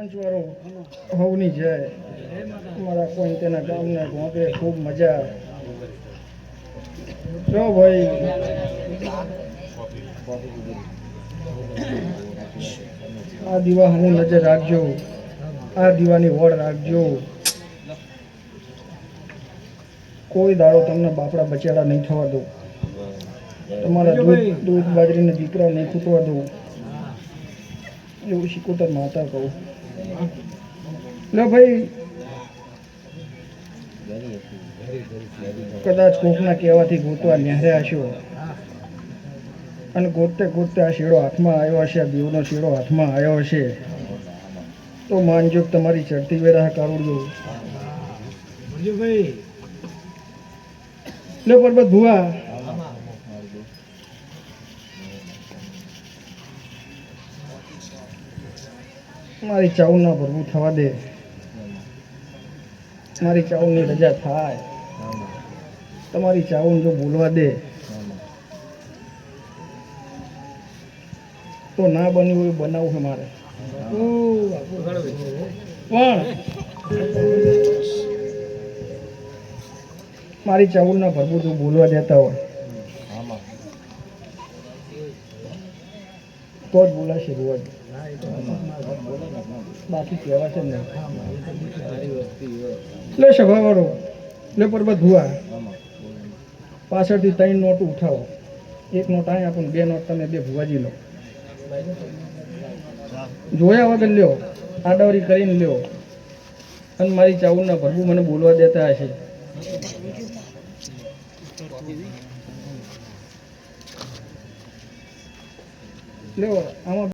પંચવારો હોવની જાય મારા કોઈ તેના ગામને ગોપે ખૂબ મજા જો ભાઈ આ દીવાની નજર રાખજો આ દીવાની વડ રાખજો કોઈ દાડો તમને બાપડા બચાડા નહીં થવા દો તમારા દૂધ બાજરીને દીકરા નહીં ખૂટવા દો એવું શિકોતર માતા કહું લે ભાઈ કદાચ કોકના કહેવાથી ગોતવા ન્યાર્યા હશો અને ગોતતે ગોતતે આ શેડો હાથમાં આવ્યો હશે આ દેવનો શેડો હાથમાં આવ્યો હશે તો માનજો તમારી ચડતી વેરા કારુડ્યો લે પરબત ભુવા મારી ચાઉન ના ભરવું થવા દે મારી ચાઉનની રજા થાય તમારી ચાઉન જો બોલવા દે તો ના બન્યું હોય બનાવવું છે મારે પણ મારી ચાઉન ના ભરવું જો બોલવા દેતા હોય તો જ બોલાશે રોજ બાકી કહેવાશે ને લે સભાવાળો લે પરબત ભુવા પાછળથી 3 નોટ ઉઠાવો 1 નોટ અહીં આપો 2 નોટ તમે 2 ભુવાજી લો જોયા વગર લ્યો આડાવરી કરીને લ્યો અને મારી ચાઉનના ભરવું મને બોલવા દેતા હશે લ્યો આમાં